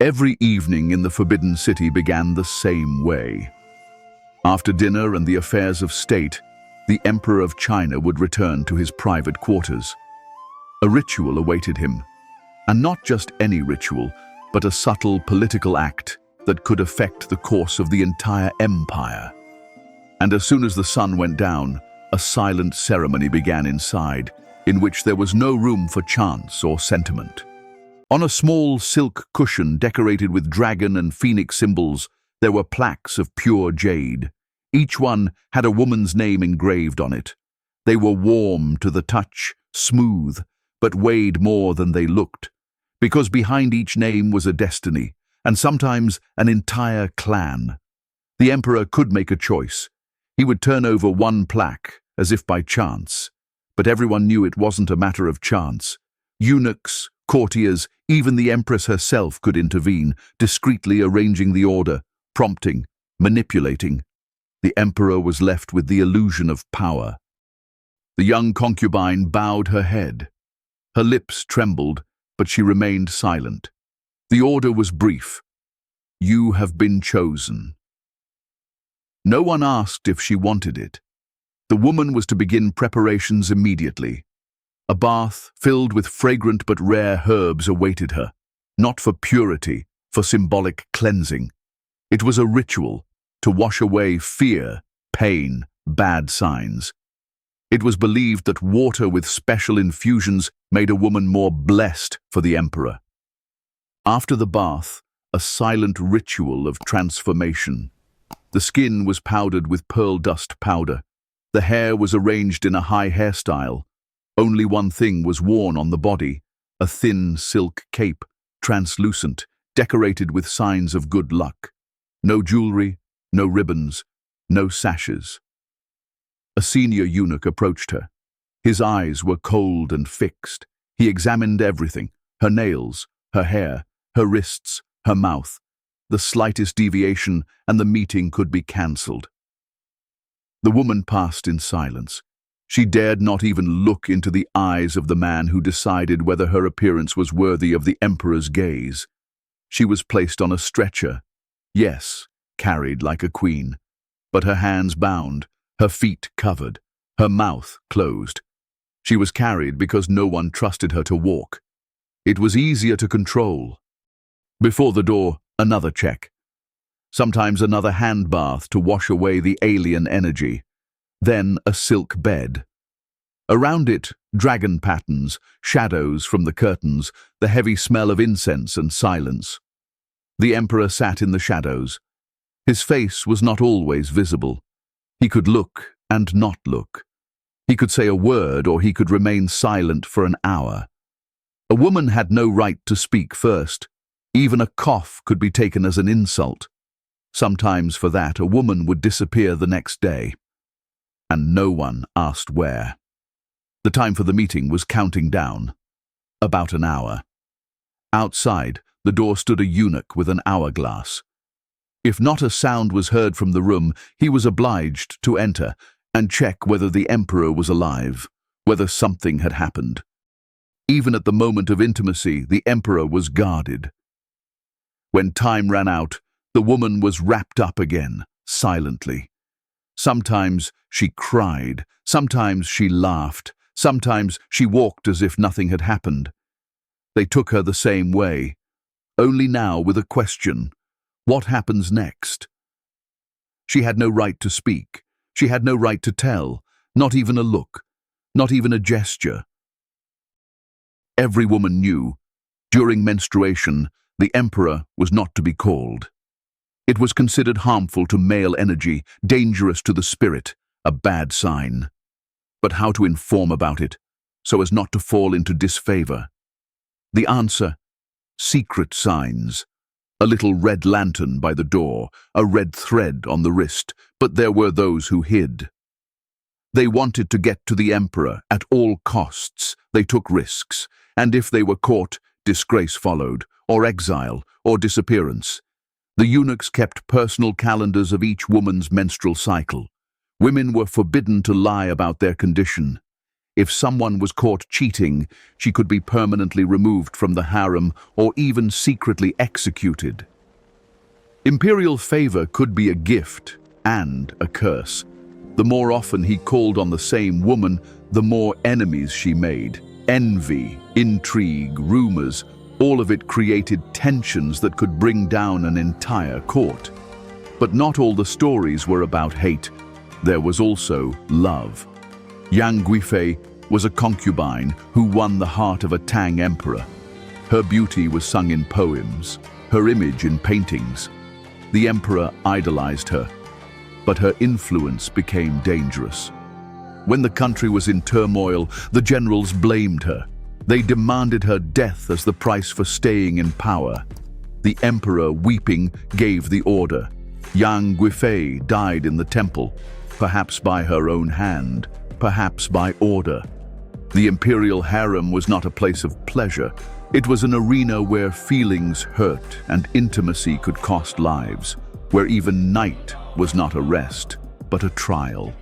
Every evening in the Forbidden City began the same way. After dinner and the affairs of state, the Emperor of China would return to his private quarters. A ritual awaited him, and not just any ritual, but a subtle political act that could affect the course of the entire empire. And as soon as the sun went down, a silent ceremony began inside, in which there was no room for chance or sentiment. On a small silk cushion decorated with dragon and phoenix symbols, there were plaques of pure jade. Each one had a woman's name engraved on it. They were warm to the touch, smooth, but weighed more than they looked, because behind each name was a destiny, and sometimes an entire clan. The emperor could make a choice. He would turn over one plaque, as if by chance. But everyone knew it wasn't a matter of chance. Eunuchs, courtiers, even the empress herself could intervene, discreetly arranging the order, prompting, manipulating. The emperor was left with the illusion of power. The young concubine bowed her head. Her lips trembled, but she remained silent. The order was brief. You have been chosen. No one asked if she wanted it. The woman was to begin preparations immediately. A bath filled with fragrant but rare herbs awaited her, not for purity, for symbolic cleansing. It was a ritual to wash away fear, pain, bad signs. It was believed that water with special infusions made a woman more blessed for the emperor. After the bath, a silent ritual of transformation. The skin was powdered with pearl dust powder. The hair was arranged in a high hairstyle. Only one thing was worn on the body, a thin silk cape, translucent, decorated with signs of good luck. No jewelry, no ribbons, no sashes. A senior eunuch approached her. His eyes were cold and fixed. He examined everything, her nails, her hair, her wrists, her mouth. The slightest deviation and the meeting could be cancelled. The woman passed in silence. She dared not even look into the eyes of the man who decided whether her appearance was worthy of the emperor's gaze. She was placed on a stretcher. Yes, carried like a queen. But her hands bound, her feet covered, her mouth closed. She was carried because no one trusted her to walk. It was easier to control. Before the door, another check. Sometimes another hand bath to wash away the alien energy. Then a silk bed. Around it, dragon patterns, shadows from the curtains, the heavy smell of incense and silence. The emperor sat in the shadows. His face was not always visible. He could look and not look. He could say a word or he could remain silent for an hour. A woman had no right to speak first. Even a cough could be taken as an insult. Sometimes for that, a woman would disappear the next day. And no one asked where. The time for the meeting was counting down. About an hour. Outside, the door stood a eunuch with an hourglass. If not a sound was heard from the room, he was obliged to enter and check whether the emperor was alive, whether something had happened. Even at the moment of intimacy, the emperor was guarded. When time ran out, the woman was wrapped up again, silently. Sometimes she cried, sometimes she laughed, sometimes she walked as if nothing had happened. They took her the same way, only now with a question: what happens next? She had no right to speak. She had no right to tell, not even a look, not even a gesture. Every woman knew, during menstruation, the emperor was not to be called. It was considered harmful to male energy, dangerous to the spirit, a bad sign. But how to inform about it, so as not to fall into disfavor? The answer: secret signs. A little red lantern by the door, a red thread on the wrist, but there were those who hid. They wanted to get to the emperor at all costs. They took risks, and if they were caught, disgrace followed, or exile, or disappearance. The eunuchs kept personal calendars of each woman's menstrual cycle. Women were forbidden to lie about their condition. If someone was caught cheating, she could be permanently removed from the harem or even secretly executed. Imperial favor could be a gift and a curse. The more often he called on the same woman, the more enemies she made. Envy, intrigue, rumors, all of it created tensions that could bring down an entire court. But not all the stories were about hate. There was also love. Yang Guifei was a concubine who won the heart of a Tang emperor. Her beauty was sung in poems, her image in paintings. The emperor idolized her, but her influence became dangerous. When the country was in turmoil, the generals blamed her. They demanded her death as the price for staying in power. The emperor, weeping, gave the order. Yang Guifei died in the temple, perhaps by her own hand, perhaps by order. The imperial harem was not a place of pleasure. It was an arena where feelings hurt and intimacy could cost lives, where even night was not a rest, but a trial.